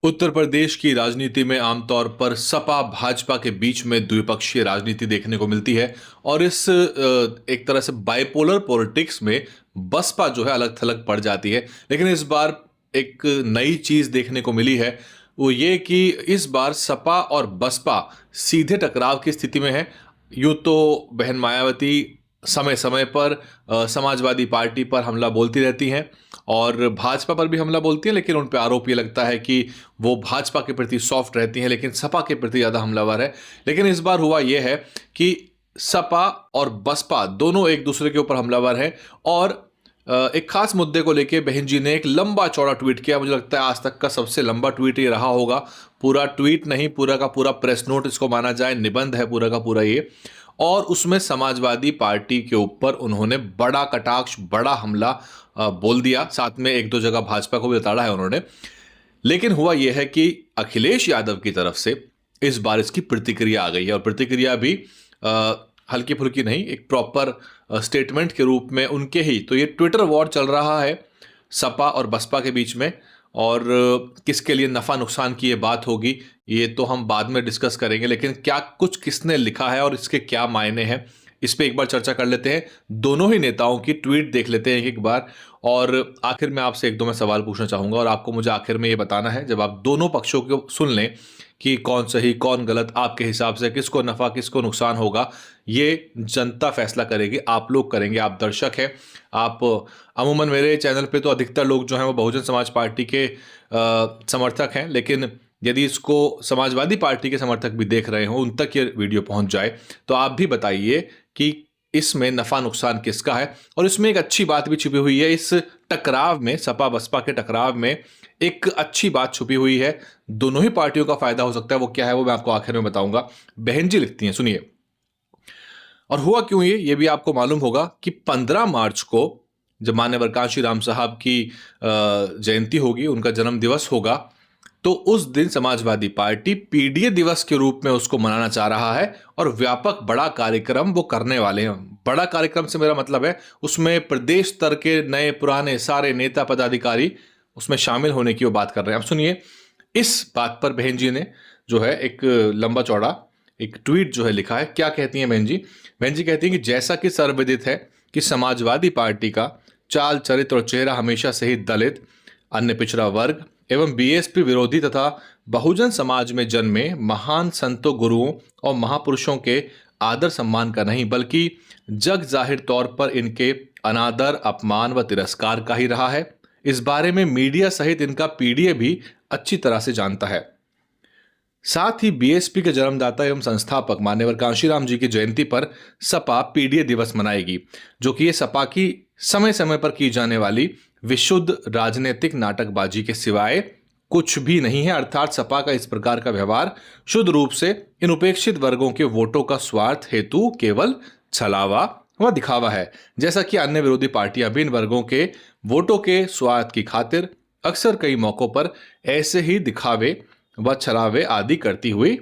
उत्तर प्रदेश की राजनीति में आमतौर पर सपा भाजपा के बीच में द्विपक्षीय राजनीति देखने को मिलती है और इस एक तरह से बाइपोलर पॉलिटिक्स में बसपा जो है अलग थलग पड़ जाती है। लेकिन इस बार एक नई चीज देखने को मिली है, वो ये कि इस बार सपा और बसपा सीधे टकराव की स्थिति में है। यूं तो बहन मायावती समय समय पर समाजवादी पार्टी पर हमला बोलती रहती हैं और भाजपा पर भी हमला बोलती हैं, लेकिन उन पर आरोप ये लगता है कि वो भाजपा के प्रति सॉफ्ट रहती हैं लेकिन सपा के प्रति ज़्यादा हमलावर है। लेकिन इस बार हुआ ये है कि सपा और बसपा दोनों एक दूसरे के ऊपर हमलावर हैं और एक खास मुद्दे को लेके बहन जी ने एक लंबा चौड़ा ट्वीट किया। मुझे लगता है आज तक का सबसे लंबा ट्वीट ये रहा होगा। पूरा ट्वीट नहीं, पूरा का पूरा प्रेस नोट इसको माना जाए, निबंध है पूरा का पूरा ये। और उसमें समाजवादी पार्टी के ऊपर उन्होंने बड़ा कटाक्ष, बड़ा हमला बोल दिया। साथ में एक दो जगह भाजपा को भी उतारा है उन्होंने। लेकिन हुआ यह है कि अखिलेश यादव की तरफ से इस बार इसकी प्रतिक्रिया आ गई है और प्रतिक्रिया भी हल्की फुल्की नहीं, एक प्रॉपर स्टेटमेंट के रूप में उनके ही। तो ये ट्विटर वॉर चल रहा है सपा और बसपा के बीच में और किसके लिए नफ़ा नुकसान की ये बात होगी, ये तो हम बाद में डिस्कस करेंगे। लेकिन क्या कुछ किसने लिखा है और इसके क्या मायने हैं, इस पे एक बार चर्चा कर लेते हैं। दोनों ही नेताओं की ट्वीट देख लेते हैं एक बार और आखिर में आपसे एक दो मैं सवाल पूछना चाहूँगा और आपको मुझे आखिर में ये बताना है, जब आप दोनों पक्षों को सुन लें कि कौन सही कौन गलत, आपके हिसाब से किसको नफ़ा किसको नुकसान होगा, ये जनता फैसला करेगी, आप लोग करेंगे, आप दर्शक हैं। आप अमूमन मेरे चैनल पे तो अधिकतर लोग जो हैं वो बहुजन समाज पार्टी के समर्थक हैं, लेकिन यदि इसको समाजवादी पार्टी के समर्थक भी देख रहे हो, उन तक ये वीडियो पहुंच जाए तो आप भी बताइए कि इसमें नफ़ा नुकसान किसका है। और इसमें एक अच्छी बात भी छुपी हुई है, इस टकराव में, सपा बसपा के टकराव में एक अच्छी बात छुपी हुई है। दोनों ही पार्टियों का फायदा हो सकता है, वो क्या है वो मैं आपको आखिर में बताऊंगा। बहन जी लिखती हैं, सुनिए। और हुआ क्यों ये भी आपको मालूम होगा कि 15 मार्च को जब मान्यवर कांशीराम साहब की जयंती होगी, उनका जन्म दिवस होगा, तो उस दिन समाजवादी पार्टी पीडीए दिवस के रूप में उसको मनाना चाह रहा है और व्यापक बड़ा कार्यक्रम वो करने वाले हैं। बड़ा कार्यक्रम से मेरा मतलब है उसमें प्रदेश स्तर के नए पुराने सारे नेता पदाधिकारी उसमें शामिल होने की वो बात कर रहे हैं। अब सुनिए, इस बात पर बहन जी ने जो है एक लंबा चौड़ा एक ट्वीट जो है लिखा है। क्या कहती हैं बहन जी? बहन जी कहती हैं कि जैसा कि सर्वविदित है कि समाजवादी पार्टी का चाल चरित्र और चेहरा हमेशा से ही दलित, अन्य पिछड़ा वर्ग एवं बीएसपी विरोधी तथा बहुजन समाज में जन्मे महान संतों, गुरुओं और महापुरुषों के आदर सम्मान का नहीं, बल्कि जग जाहिर तौर पर इनके अनादर, अपमान व तिरस्कार का ही रहा है। इस बारे में मीडिया सहित इनका पीडीए भी अच्छी तरह से जानता है। साथ ही बीएसपी के जन्मदाता एवं संस्थापक मान्यवर कांशीराम जी की जयंती पर सपा पीडीए दिवस मनाएगी, जो कि ये सपा की समय समय पर की जाने वाली विशुद्ध राजनीतिक नाटकबाजी के सिवाय कुछ भी नहीं है। अर्थात सपा का इस प्रकार का व्यवहार शुद्ध रूप से इन उपेक्षित वर्गों के वोटों का स्वार्थ हेतु केवल छलावा व दिखावा है। जैसा कि अन्य विरोधी पार्टियां भी इन वर्गों के वोटों के स्वार्थ की खातिर अक्सर कई मौकों पर ऐसे ही दिखावे व छलावे आदि करती हुई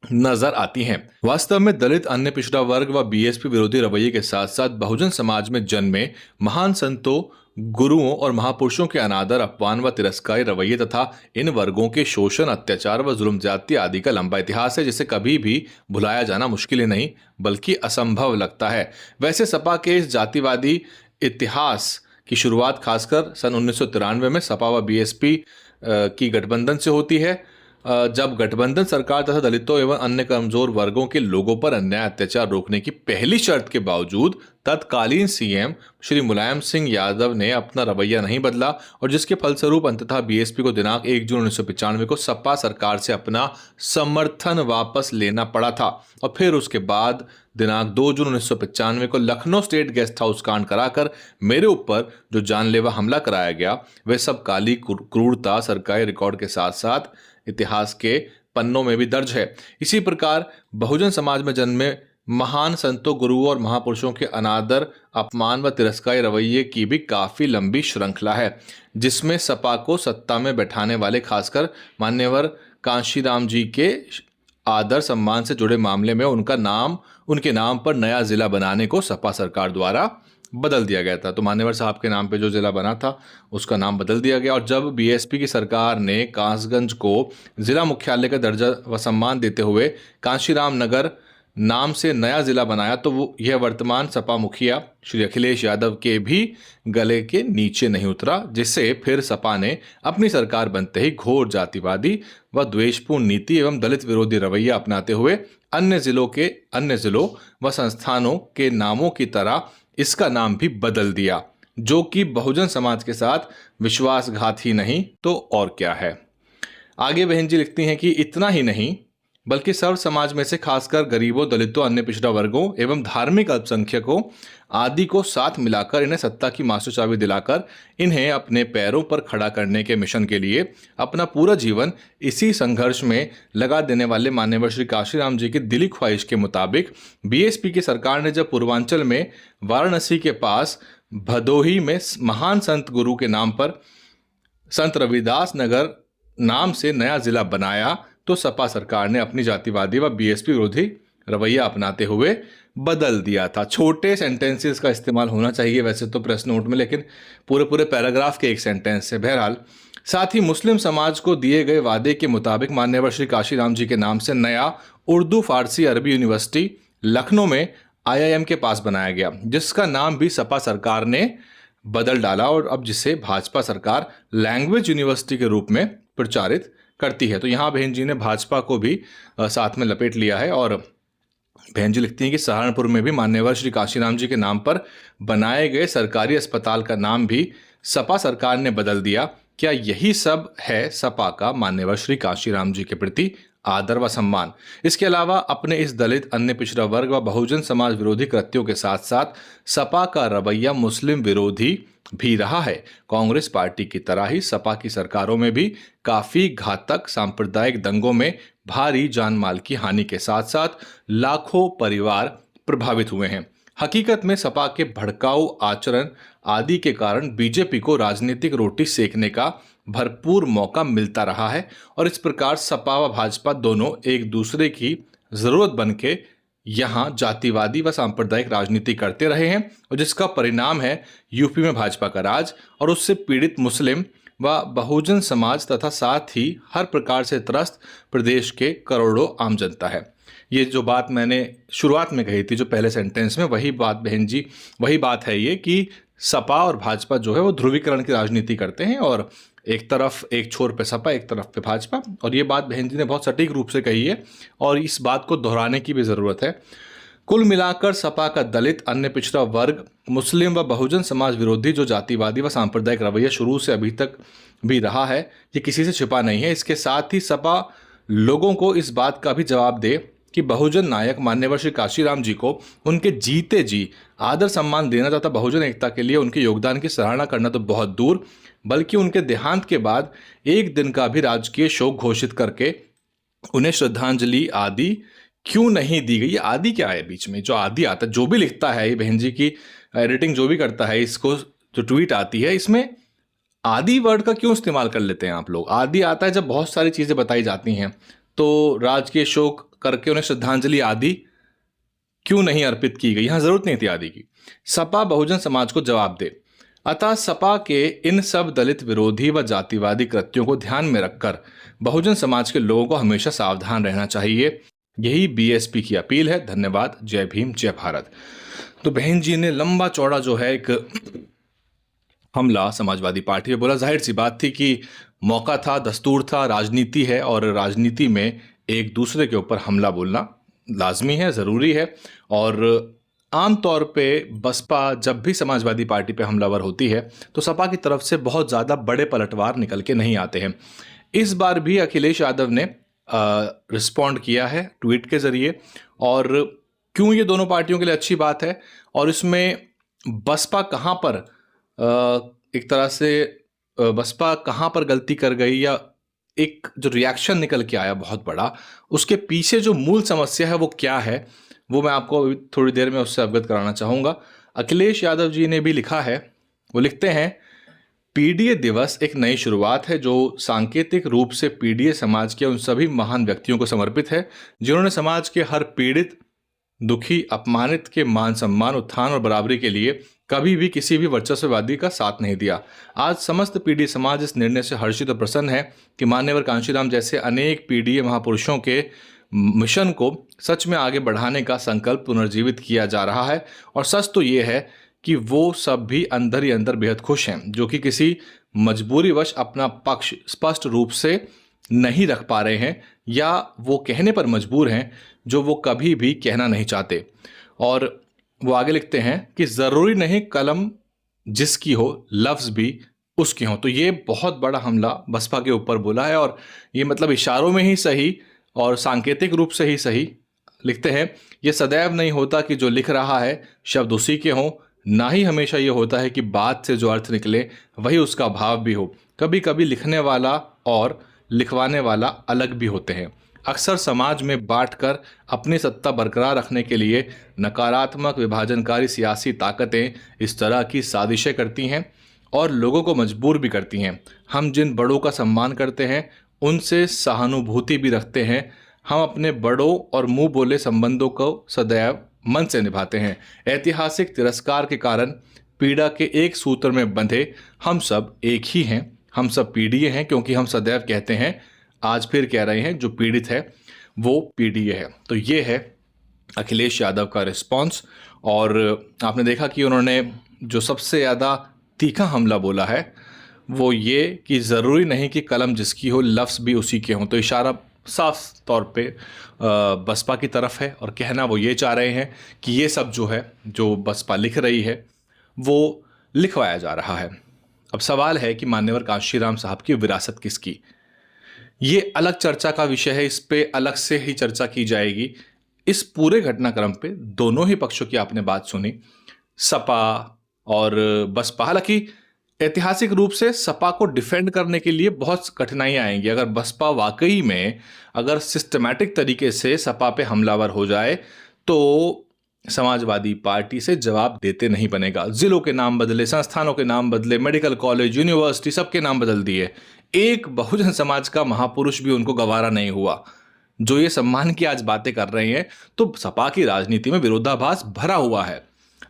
नजर आती हैं। वास्तव में दलित, अन्य पिछड़ा वर्ग व बीएसपी विरोधी रवैये के साथ साथ बहुजन समाज में जन्मे महान संतों, गुरुओं और महापुरुषों के अनादर, अपमान व तिरस्कारी रवैये तथा इन वर्गों के शोषण, अत्याचार व जुल्म ज्यादती आदि का लंबा इतिहास है, जिसे कभी भी भुलाया जाना मुश्किल ही नहीं बल्कि असंभव लगता है। वैसे सपा के इस जातिवादी इतिहास की शुरुआत खासकर सन 1993 में सपा व बीएसपी की गठबंधन से होती है, जब गठबंधन सरकार तथा दलितों एवं अन्य कमजोर वर्गों के लोगों पर अन्याय अत्याचार रोकने की पहली शर्त के बावजूद तत्कालीन सीएम श्री मुलायम सिंह यादव ने अपना रवैया नहीं बदला और जिसके फलस्वरूप अंततः बीएसपी को दिनांक 1 जून 1995 को सपा सरकार से अपना समर्थन वापस लेना पड़ा था। और फिर उसके बाद दिनांक 2 जून 1995 को लखनऊ स्टेट गेस्ट हाउस कांड कराकर मेरे ऊपर जो जानलेवा हमला कराया गया, वह सब काली क्रूरता सरकारी रिकॉर्ड के साथ साथ इतिहास के पन्नों में भी दर्ज है। इसी प्रकार बहुजन समाज में जन्मे महान संतों, गुरुओं और महापुरुषों के अनादर, अपमान व तिरस्कारी रवैये की भी काफी लंबी श्रृंखला है, जिसमें सपा को सत्ता में बैठाने वाले खासकर मान्यवर कांशीराम जी के आदर सम्मान से जुड़े मामले में उनके नाम पर नया जिला बनाने को सपा सरकार द्वारा बदल दिया गया था। तो मान्यवर साहब के नाम पे जो ज़िला बना था उसका नाम बदल दिया गया। और जब बीएसपी की सरकार ने कासगंज को ज़िला मुख्यालय का दर्जा व सम्मान देते हुए कांशीराम नगर नाम से नया ज़िला बनाया, तो वो यह वर्तमान सपा मुखिया श्री अखिलेश यादव के भी गले के नीचे नहीं उतरा, जिससे फिर सपा ने अपनी सरकार बनते ही घोर जातिवादी व द्वेषपूर्ण नीति एवं दलित विरोधी रवैया अपनाते हुए अन्य ज़िलों व संस्थानों के नामों की तरह इसका नाम भी बदल दिया, जो कि बहुजन समाज के साथ विश्वासघात ही नहीं तो और क्या है। आगे बहन जी लिखती हैं कि इतना ही नहीं बल्कि सर्व समाज में से खासकर गरीबों, दलितों, अन्य पिछड़ा वर्गों एवं धार्मिक अल्पसंख्यकों आदि को साथ मिलाकर इन्हें सत्ता की मास्टर चाबी दिलाकर इन्हें अपने पैरों पर खड़ा करने के मिशन के लिए अपना पूरा जीवन इसी संघर्ष में लगा देने वाले मान्यवर श्री काशीराम जी की दिली ख्वाहिश के मुताबिक बीएसपी की सरकार ने जब पूर्वांचल में वाराणसी के पास भदोही में महान संत गुरु के नाम पर संत रविदास नगर नाम से नया जिला बनाया, तो सपा सरकार ने अपनी जातिवादी व बीएसपी विरोधी रवैया अपनाते हुए बदल दिया था। छोटे सेंटेंसेस का इस्तेमाल होना चाहिए वैसे तो प्रेस नोट में, लेकिन पूरे पूरे पैराग्राफ के एक सेंटेंस से। बहरहाल, साथ ही मुस्लिम समाज को दिए गए वादे के मुताबिक मान्यवर श्री काशीराम जी के नाम से नया उर्दू फारसी अरबी यूनिवर्सिटी लखनऊ में आईआईएम के पास बनाया गया, जिसका नाम भी सपा सरकार ने बदल डाला और अब जिसे भाजपा सरकार लैंग्वेज यूनिवर्सिटी के रूप में प्रचारित करती है। तो यहाँ बहन जी ने भाजपा को भी साथ में लपेट लिया है। और बहन जी लिखती हैं कि सहारनपुर में भी मान्यवर श्री काशीराम जी के नाम पर बनाए गए सरकारी अस्पताल का नाम भी सपा सरकार ने बदल दिया। क्या यही सब है सपा का मान्यवर श्री काशीराम जी के प्रति आदर व सम्मान? इसके अलावा अपने इस दलित, अन्य पिछड़ा वर्ग व बहुजन समाज विरोधी कृत्यों के साथ साथ सपा का रवैया मुस्लिम विरोधी भी रहा है। कांग्रेस पार्टी की तरह ही सपा की सरकारों में भी काफी घातक सांप्रदायिक दंगों में भारी जान माल की हानि के साथ साथ लाखों परिवार प्रभावित हुए हैं। हकीकत में सपा के भड़काऊ आचरण आदि के कारण बीजेपी को राजनीतिक रोटी सेकने का भरपूर मौका मिलता रहा है और इस प्रकार सपा व भाजपा दोनों एक दूसरे की जरूरत बन के यहाँ जातिवादी व सांप्रदायिक राजनीति करते रहे हैं, और जिसका परिणाम है यूपी में भाजपा का राज और उससे पीड़ित मुस्लिम व बहुजन समाज तथा साथ ही हर प्रकार से त्रस्त प्रदेश के करोड़ों आम जनता है। ये जो बात मैंने शुरुआत में कही थी, जो पहले सेंटेंस में, वही बात बहन जी, वही बात है ये कि सपा और भाजपा जो है वो ध्रुवीकरण की राजनीति करते हैं और एक तरफ एक छोर पे सपा, एक तरफ पे भाजपा। और ये बात बहन जी ने बहुत सटीक रूप से कही है और इस बात को दोहराने की भी ज़रूरत है। कुल मिलाकर सपा का दलित, अन्य पिछड़ा वर्ग, मुस्लिम व बहुजन समाज विरोधी जो जातिवादी व सांप्रदायिक रवैया शुरू से अभी तक भी रहा है, ये किसी से छिपा नहीं है। इसके साथ ही सपा लोगों को इस बात का भी जवाब दे कि बहुजन नायक मान्यवर श्री काशीराम जी को उनके जीते जी आदर सम्मान देना तथा बहुजन एकता के लिए उनके योगदान की सराहना करना तो बहुत दूर, बल्कि उनके देहांत के बाद एक दिन का भी राजकीय शोक घोषित करके उन्हें श्रद्धांजलि आदि क्यों नहीं दी गई। आदि क्या है बीच में जो आदि आता है, जो भी लिखता है ये बहन जी की एडिटिंग जो भी करता है, इसको जो ट्वीट आती है इसमें आदि वर्ड का क्यों इस्तेमाल कर लेते हैं आप लोग। आदि आता है जब बहुत सारी चीज़ें बताई जाती हैं, तो राजकीय शोक करके उन्हें श्रद्धांजलि आदि क्यों नहीं अर्पित की गई, यहाँ जरूरत नहीं थी आदि की। सपा बहुजन समाज को जवाब दे। अतः सपा के इन सब दलित विरोधी व जातिवादी कृत्यों को ध्यान में रखकर बहुजन समाज के लोगों को हमेशा सावधान रहना चाहिए, यही बीएसपी की अपील है। धन्यवाद। जय भीम, जय भारत। तो बहन जी ने लंबा चौड़ा जो है एक हमला समाजवादी पार्टी पे बोला। जाहिर सी बात थी कि मौका था, दस्तूर था, राजनीति है और राजनीति में एक दूसरे के ऊपर हमला बोलना लाजमी है, ज़रूरी है। और आम तौर पे बसपा जब भी समाजवादी पार्टी पे हमलावर होती है तो सपा की तरफ से बहुत ज़्यादा बड़े पलटवार निकल के नहीं आते हैं। इस बार भी अखिलेश यादव ने रिस्पॉन्ड किया है ट्वीट के ज़रिए, और क्यों ये दोनों पार्टियों के लिए अच्छी बात है। और इसमें बसपा कहाँ पर एक तरह से बसपा कहाँ पर गलती कर गई, या एक जो रिएक्शन निकल के आया बहुत बड़ा, उसके पीछे जो मूल समस्या है वो क्या है, वो मैं आपको थोड़ी देर में उससे अवगत कराना चाहूँगा। अखिलेश यादव जी ने भी लिखा है, वो लिखते हैं, पीडीए दिवस एक नई शुरुआत है जो सांकेतिक रूप से पीडीए समाज के उन सभी महान व्यक्तियों को समर्पित है जिन्होंने समाज के हर पीड़ित दुखी, अपमानित के मान सम्मान, उत्थान और बराबरी के लिए कभी भी किसी भी वर्चस्ववादी का साथ नहीं दिया। आज समस्त पीढ़ी समाज इस निर्णय से हर्षित और प्रसन्न है कि मान्यवर कांशीराम जैसे अनेक पीढ़ीय महापुरुषों के मिशन को सच में आगे बढ़ाने का संकल्प पुनर्जीवित किया जा रहा है। और सच तो ये है कि वो सब भी अंदर ही अंदर बेहद खुश हैं, जो कि किसी मजबूरीवश अपना पक्ष स्पष्ट रूप से नहीं रख पा रहे हैं, या वो कहने पर मजबूर हैं जो वो कभी भी कहना नहीं चाहते। और वो आगे लिखते हैं कि ज़रूरी नहीं कलम जिसकी हो, लफ्ज़ भी उसके हों। तो ये बहुत बड़ा हमला बसपा के ऊपर बोला है, और ये मतलब इशारों में ही सही और सांकेतिक रूप से ही सही। लिखते हैं, ये सदैव नहीं होता कि जो लिख रहा है शब्द उसी के हों, ना ही हमेशा ये होता है कि बात से जो अर्थ निकले वही उसका भाव भी हो। कभी कभी लिखने वाला और लिखवाने वाला अलग भी होते हैं। अक्सर समाज में बांटकर अपनी सत्ता बरकरार रखने के लिए नकारात्मक विभाजनकारी सियासी ताकतें इस तरह की साजिशें करती हैं और लोगों को मजबूर भी करती हैं। हम जिन बड़ों का सम्मान करते हैं उनसे सहानुभूति भी रखते हैं। हम अपने बड़ों और मुंह बोले संबंधों को सदैव मन से निभाते हैं। ऐतिहासिक तिरस्कार के कारण पीड़ा के एक सूत्र में बंधे हम सब एक ही हैं। हम सब पीड़ित हैं, क्योंकि हम सदैव कहते हैं, आज फिर कह रहे हैं, जो पीड़ित है वो पीड़ित है। तो ये है अखिलेश यादव का रिस्पॉन्स। और आपने देखा कि उन्होंने जो सबसे ज़्यादा तीखा हमला बोला है वो ये कि ज़रूरी नहीं कि कलम जिसकी हो, लफ्ज़ भी उसी के हों। तो इशारा साफ तौर पे बसपा की तरफ है, और कहना वो ये चाह रहे हैं कि ये सब जो है, जो बसपा लिख रही है, वो लिखवाया जा रहा है। अब सवाल है कि मान्यवर कांशीराम साहब की विरासत किसकी, ये अलग चर्चा का विषय है। इस पे अलग से ही चर्चा की जाएगी। इस पूरे घटनाक्रम पे दोनों ही पक्षों की आपने बात सुनी, सपा और बसपा। हालांकि ऐतिहासिक रूप से सपा को डिफेंड करने के लिए बहुत कठिनाइयां आएंगी। अगर बसपा वाकई में अगर सिस्टमैटिक तरीके से सपा पे हमलावर हो जाए तो समाजवादी पार्टी से जवाब देते नहीं बनेगा। जिलों के नाम बदले, संस्थानों के नाम बदले, मेडिकल कॉलेज, यूनिवर्सिटी, सबके नाम बदल दिए। एक बहुजन समाज का महापुरुष भी उनको गवारा नहीं हुआ। जो ये सम्मान की आज बातें कर रहे हैं, तो सपा की राजनीति में विरोधाभास भरा हुआ है।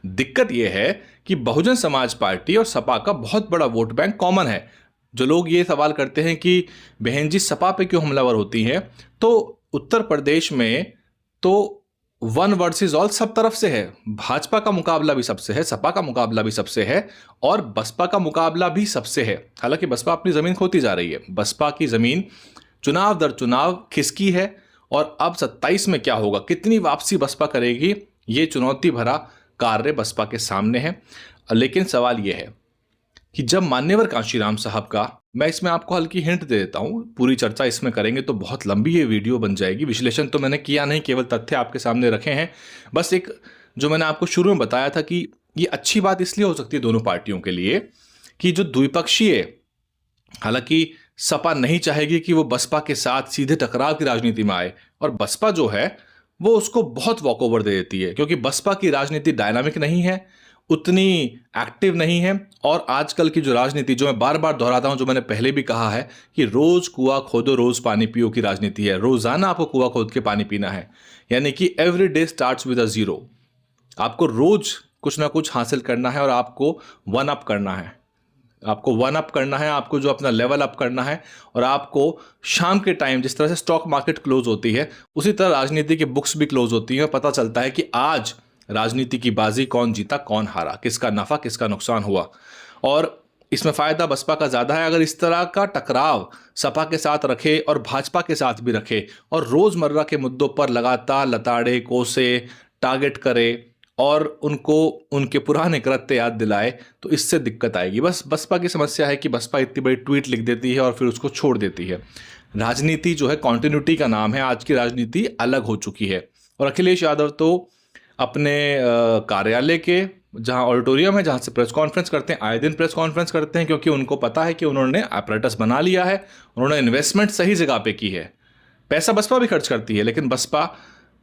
दिक्कत यह है कि बहुजन समाज पार्टी और सपा का बहुत बड़ा वोट बैंक कॉमन है। जो लोग ये सवाल करते हैं कि बहन जी सपा पे क्यों हमलावर होती हैं, तो उत्तर प्रदेश में तो वन वर्सेस ऑल सब तरफ से है। भाजपा का मुकाबला भी सबसे है, सपा का मुकाबला भी सबसे है, और बसपा का मुकाबला भी सबसे है। हालांकि बसपा अपनी जमीन खोती जा रही है। बसपा की जमीन चुनाव दर चुनाव खिसकी है, और अब 27 में क्या होगा, कितनी वापसी बसपा करेगी, ये चुनौती भरा कार्य बसपा के सामने है। लेकिन सवाल यह है कि जब मान्यवर कांशीराम साहब का, मैं इसमें आपको हल्की हिंट दे देता हूं, पूरी चर्चा इसमें करेंगे तो बहुत लंबी ये वीडियो बन जाएगी। विश्लेषण तो मैंने किया नहीं, केवल तथ्य आपके सामने रखे हैं। बस एक जो मैंने आपको शुरू में बताया था कि ये अच्छी बात इसलिए हो सकती है दोनों पार्टियों के लिए कि जो द्विपक्षीय, हालांकि सपा नहीं चाहेगी कि वो बसपा के साथ सीधे टकराव की राजनीति में आए, और बसपा जो है वो उसको बहुत वॉकओवर दे देती है, क्योंकि बसपा की राजनीति डायनामिक नहीं है, उतनी एक्टिव नहीं है। और आजकल की जो राजनीति, जो मैं बार बार दोहराता हूं, जो मैंने पहले भी कहा है कि रोज कुआं खोदो रोज पानी पियो की राजनीति है। रोजाना आपको कुआं खोद के पानी पीना है, यानी कि every day starts with a zero. आपको रोज कुछ ना कुछ हासिल करना है, और आपको वन अप करना है, आपको वन अप करना है, आपको जो अपना लेवल अप करना है। और आपको शाम के टाइम जिस तरह से स्टॉक मार्केट क्लोज होती है, उसी तरह राजनीति की बुक्स भी क्लोज होती हैं। पता चलता है कि आज राजनीति की बाजी कौन जीता कौन हारा, किसका नफा किसका नुकसान हुआ। और इसमें फायदा बसपा का ज्यादा है अगर इस तरह का टकराव सपा के साथ रखे और भाजपा के साथ भी रखे, और रोजमर्रा के मुद्दों पर लगातार लताड़े कोसे टारगेट करे और उनको उनके पुराने कृत्य याद दिलाए, तो इससे दिक्कत आएगी। बस बसपा की समस्या है कि बसपा इतनी बड़ी ट्वीट लिख देती है और फिर उसको छोड़ देती है। राजनीति जो है कॉन्टिन्यूटी का नाम है, आज की राजनीति अलग हो चुकी है। और अखिलेश यादव तो अपने कार्यालय के जहां ऑडिटोरियम है, जहां से प्रेस कॉन्फ्रेंस करते हैं, आए दिन प्रेस कॉन्फ्रेंस करते हैं, क्योंकि उनको पता है कि उन्होंने अपरेटस बना लिया है, उन्होंने इन्वेस्टमेंट सही जगह पे की है। पैसा बसपा भी खर्च करती है, लेकिन बसपा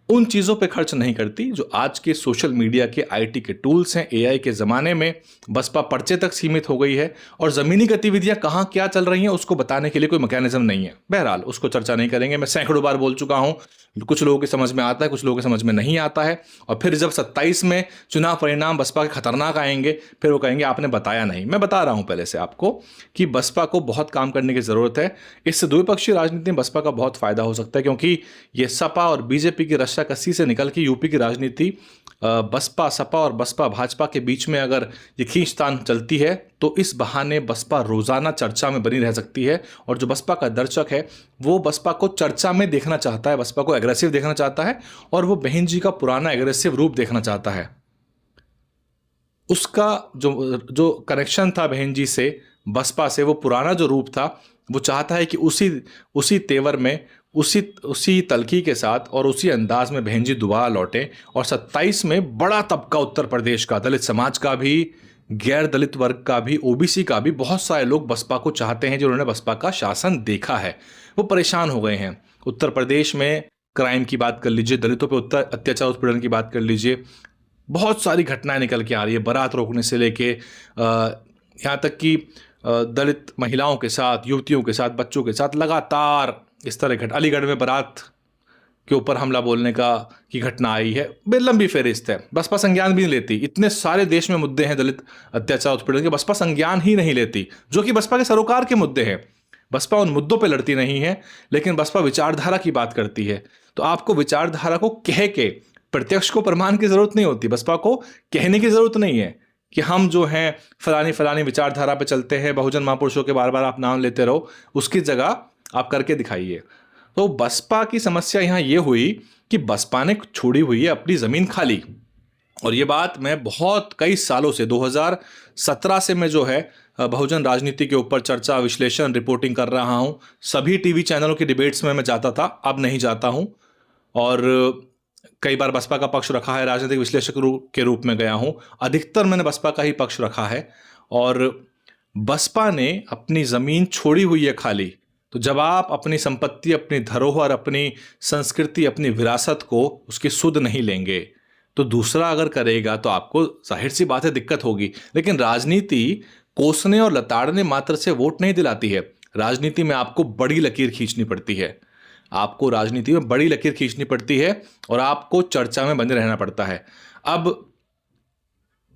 उन चीज़ों पे खर्च नहीं करती जो आज के सोशल मीडिया के आईटी के टूल्स हैं। एआई के ज़माने में बसपा पर्चे तक सीमित हो गई है और ज़मीनी गतिविधियां कहाँ क्या चल रही हैं उसको बताने के लिए कोई मैकेनिज्म नहीं है। बहरहाल उसको चर्चा नहीं करेंगे। मैं सैकड़ों बार बोल चुका हूं, कुछ लोगों के समझ में आता है, कुछ लोगों के समझ में नहीं आता है। और फिर जब 27 में चुनाव परिणाम बसपा के खतरनाक आएंगे, फिर वो कहेंगे आपने बताया नहीं। मैं बता रहा हूं पहले से आपको कि बसपा को बहुत काम करने की ज़रूरत है। इससे द्विपक्षीय राजनीति में बसपा का बहुत फायदा हो सकता है, क्योंकि ये सपा और बीजेपी की रस्साकसी से निकल के यूपी की राजनीति बसपा सपा और बसपा भाजपा के बीच में अगर ये खींचतान चलती है तो इस बहाने बसपा रोजाना चर्चा में बनी रह सकती है। और जो बसपा का दर्शक है वो बसपा को चर्चा में देखना चाहता है, बसपा को एग्रेसिव देखना चाहता है और वो बहन जी का पुराना एग्रेसिव रूप देखना चाहता है। उसका जो जो कनेक्शन था बहन जी से, बसपा से, वो पुराना जो रूप था, वो चाहता है कि उसी तेवर में, उसी तलखी के साथ और उसी अंदाज में बहन जी दोबारा लौटे। और 27 में बड़ा तबका उत्तर प्रदेश का, दलित समाज का भी, गैर दलित वर्ग का भी, ओबीसी का भी, बहुत सारे लोग बसपा को चाहते हैं जिन्होंने बसपा का शासन देखा है। वो परेशान हो गए हैं। उत्तर प्रदेश में क्राइम की बात कर लीजिए, दलितों पर उत्तर अत्याचार उत्पीड़न की बात कर लीजिए, बहुत सारी घटनाएं निकल के आ रही है। बारात रोकने से लेके यहाँ तक कि दलित महिलाओं के साथ, युवतियों के साथ, बच्चों के साथ लगातार इस तरह अलीगढ़ में बारात के ऊपर हमला बोलने की घटना आई है। लंबी फेरिस्त है। बसपा संज्ञान भी नहीं लेती। इतने सारे देश में मुद्दे हैं दलित अत्याचार उत्पीड़न के, बसपा संज्ञान ही नहीं लेती, जो कि बसपा के सरोकार के मुद्दे हैं। बसपा उन मुद्दों पे लड़ती नहीं है, लेकिन बसपा विचारधारा की बात करती है। तो आपको विचारधारा को कह के, प्रत्यक्ष को प्रमाण की जरूरत नहीं होती। बसपा को कहने की जरूरत नहीं है कि हम जो हैं फलानी फलानी विचारधारा पे चलते हैं, बहुजन महापुरुषों के बार बार आप नाम लेते रहो। उसकी जगह आप करके दिखाइए। तो बसपा की समस्या यहां यह हुई कि बसपा ने छोड़ी हुई है अपनी जमीन खाली। और ये बात मैं बहुत कई सालों से, 2017 से मैं जो है बहुजन राजनीति के ऊपर चर्चा, विश्लेषण, रिपोर्टिंग कर रहा हूं। सभी टीवी चैनलों की डिबेट्स में मैं जाता था, अब नहीं जाता हूं। और कई बार बसपा का पक्ष रखा है, राजनीतिक विश्लेषक के रूप में गया हूं। अधिकतर मैंने बसपा का ही पक्ष रखा है। और बसपा ने अपनी जमीन छोड़ी हुई है खाली। तो जब आप अपनी संपत्ति, अपनी धरोहर, अपनी संस्कृति, अपनी विरासत को उसकी सुध नहीं लेंगे तो दूसरा अगर करेगा तो आपको जाहिर सी बात है दिक्कत होगी। लेकिन राजनीति कोसने और लताड़ने मात्र से वोट नहीं दिलाती है। राजनीति में आपको बड़ी लकीर खींचनी पड़ती है। आपको राजनीति में बड़ी लकीर खींचनी पड़ती है और आपको चर्चा में बने रहना पड़ता है। अब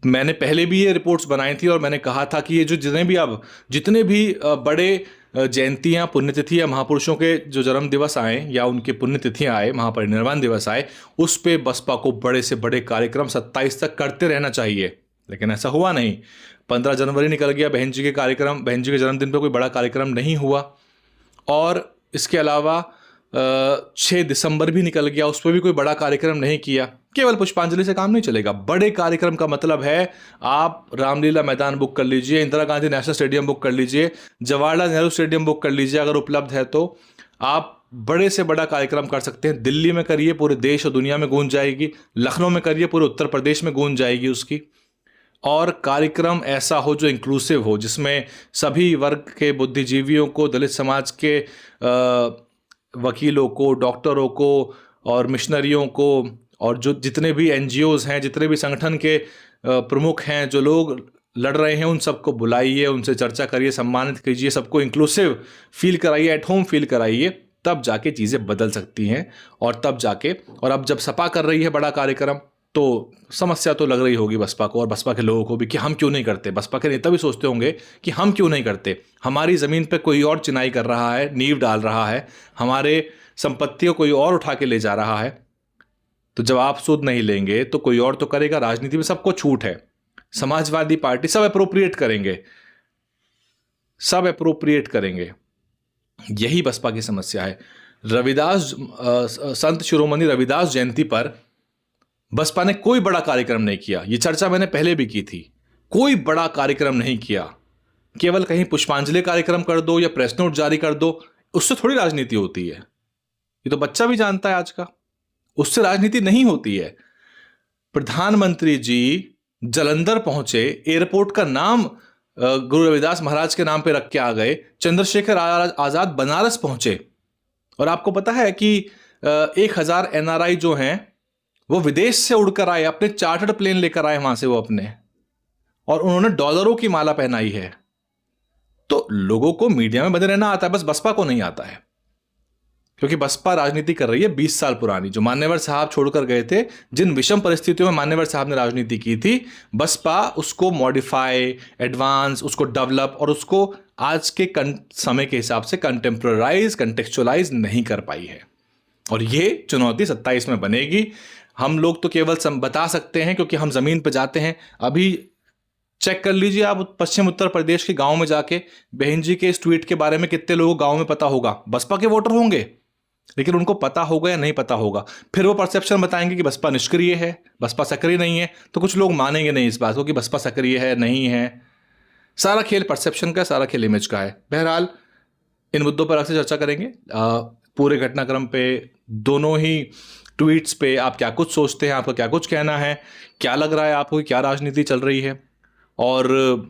मैंने पहले भी ये रिपोर्ट्स बनाई थी और मैंने कहा था कि ये जो जितने भी बड़े जयंतियां, पुण्यतिथि या महापुरुषों के जो जन्म दिवस आए या उनके पुण्यतिथियां आए, महापरिनिर्वाण दिवस आए, उस पे बसपा को बड़े से बड़े कार्यक्रम 27 तक करते रहना चाहिए। लेकिन ऐसा हुआ नहीं। 15 जनवरी निकल गया, बहन जी के कार्यक्रम, बहन जी के जन्मदिन पर कोई बड़ा कार्यक्रम नहीं हुआ। और इसके अलावा 6 दिसंबर भी निकल गया, उस पर भी कोई बड़ा कार्यक्रम नहीं किया। केवल पुष्पांजलि से काम नहीं चलेगा। बड़े कार्यक्रम का मतलब है आप रामलीला मैदान बुक कर लीजिए, Indira Gandhi national stadium book कर लीजिए, जवाहरलाल नेहरू स्टेडियम बुक कर लीजिए, अगर उपलब्ध है तो आप बड़े से बड़ा कार्यक्रम कर सकते हैं। दिल्ली में करिए, पूरे देश और दुनिया में गूंज जाएगी। लखनऊ में करिए, पूरे उत्तर प्रदेश में गूंज जाएगी उसकी। और कार्यक्रम ऐसा हो जो इंक्लूसिव हो, जिसमें सभी वर्ग के बुद्धिजीवियों को, दलित समाज के वकीलों को, डॉक्टरों को और मिशनरियों को, और जो जितने भी एनजीओज हैं, जितने भी संगठन के प्रमुख हैं, जो लोग लड़ रहे हैं, उन सबको बुलाइए, उनसे चर्चा करिए, सम्मानित कीजिए, सबको इंक्लूसिव फील कराइए, एट होम फील कराइए। तब जाके चीज़ें बदल सकती हैं। और तब जाके, और अब जब सपा कर रही है बड़ा कार्यक्रम, तो समस्या तो लग रही होगी बसपा को और बसपा के लोगों को भी कि हम क्यों नहीं करते। बसपा के नेता भी सोचते होंगे कि हम क्यों नहीं करते। हमारी ज़मीन पे कोई और चिनाई कर रहा है, नींव डाल रहा है, हमारे संपत्तियों कोई और उठा के ले जा रहा है। तो जब आप सुध नहीं लेंगे तो कोई और तो करेगा। राजनीति में सबको छूट है। समाजवादी पार्टी सब अप्रोप्रिएट करेंगे। यही बसपा की समस्या है। संत शिरोमणि रविदास जयंती पर बसपा ने कोई बड़ा कार्यक्रम नहीं किया। ये चर्चा मैंने पहले भी की थी। कोई बड़ा कार्यक्रम नहीं किया। केवल कहीं पुष्पांजलि कार्यक्रम कर दो या प्रेस नोट जारी कर दो, उससे थोड़ी राजनीति होती है। ये तो बच्चा भी जानता है आज का। उससे राजनीति नहीं होती है। प्रधानमंत्री जी जालंधर पहुंचे, एयरपोर्ट का नाम गुरु रविदास महाराज के नाम पे रख के आ गए। चंद्रशेखर आजाद बनारस पहुंचे। और आपको पता है कि 1000 NRI जो हैं वो विदेश से उड़कर आए, अपने चार्टर्ड प्लेन लेकर आए वहां से वो अपने, और उन्होंने डॉलरों की माला पहनाई है। तो लोगों को मीडिया में बने रहना आता है, बस बसपा को नहीं आता है, क्योंकि बसपा राजनीति कर रही है 20 साल पुरानी। जो मान्यवर साहब छोड़कर गए थे, जिन विषम परिस्थितियों में मान्यवर साहब ने राजनीति की थी, बसपा उसको मॉडिफाई, एडवांस, उसको डेवलप और उसको आज के समय के हिसाब से कंटेम्पोराइज, कंटेक्चुअलाइज नहीं कर पाई है। और ये चुनौती 27 में बनेगी। हम लोग तो केवल बता सकते हैं, क्योंकि हम जमीन पर जाते हैं। अभी चेक कर लीजिए आप पश्चिम उत्तर प्रदेश के गांव में जाके, बहन जी के इस ट्वीट के बारे में कितने लोगों को गांव में पता होगा। बसपा के वोटर होंगे, लेकिन उनको पता होगा या नहीं पता होगा। फिर वो परसेप्शन बताएंगे कि बसपा निष्क्रिय है, बसपा सक्रिय नहीं है, तो कुछ लोग मानेंगे नहीं इस बात को कि बसपा सक्रिय है, नहीं है। सारा खेल परसेप्शन का, सारा खेल इमेज का है। बहरहाल इन मुद्दों पर अक्सर चर्चा करेंगे। पूरे घटनाक्रम पे, दोनों ही ट्वीट्स पे आप क्या कुछ सोचते हैं, आपका क्या कुछ कहना है, क्या लग रहा है आपको, क्या राजनीति चल रही है। और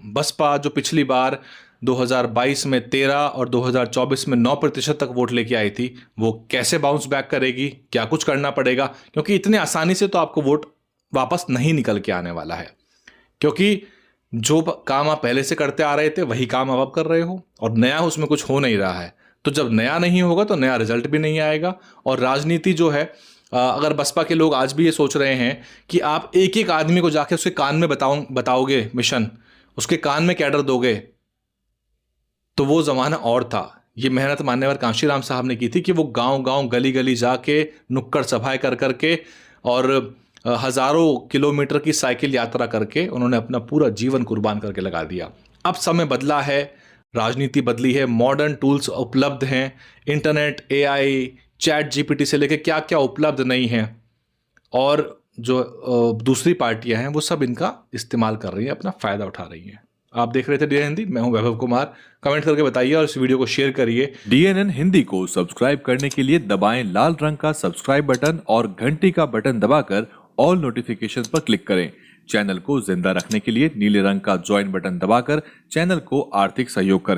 बसपा जो पिछली बार 2022 में 13 और 2024 में 9% तक वोट लेके आई थी, वो कैसे बाउंस बैक करेगी, क्या कुछ करना पड़ेगा, क्योंकि इतने आसानी से तो आपको वोट वापस नहीं निकल के आने वाला है। क्योंकि जो काम आप पहले से करते आ रहे थे वही काम अब आप कर रहे हो, और नया उसमें कुछ हो नहीं रहा है। तो जब नया नहीं होगा तो नया रिजल्ट भी नहीं आएगा। और राजनीति जो है, अगर बसपा के लोग आज भी ये सोच रहे हैं कि आप एक एक आदमी को जाके उसके कान में बताओगे मिशन, उसके कान में कैडर दोगे, तो वो जमाना और था। ये मेहनत मान्यवर कांशीराम साहब ने की थी कि वो गांव गांव, गली गली जाके नुक्कड़ सभाएं कर करके और हजारों किलोमीटर की साइकिल यात्रा करके उन्होंने अपना पूरा जीवन कुर्बान करके लगा दिया। अब समय बदला है, राजनीति बदली है, मॉडर्न टूल्स उपलब्ध हैं, इंटरनेट, AI, चैट GPT से लेके क्या क्या उपलब्ध नहीं है, और जो दूसरी पार्टियां हैं वो सब इनका इस्तेमाल कर रही हैं, अपना फायदा उठा रही हैं। आप देख रहे थे DNN हिंदी, मैं हूं वैभव कुमार। कमेंट करके बताइए और इस वीडियो को शेयर करिए। DNN हिंदी को सब्सक्राइब करने के लिए दबाएं लाल रंग का सब्सक्राइब बटन और घंटी का बटन दबाकर ऑल नोटिफिकेशंस पर क्लिक करें। चैनल को जिंदा रखने के लिए नीले रंग का ज्वाइन बटन दबाकर चैनल को आर्थिक सहयोग करें।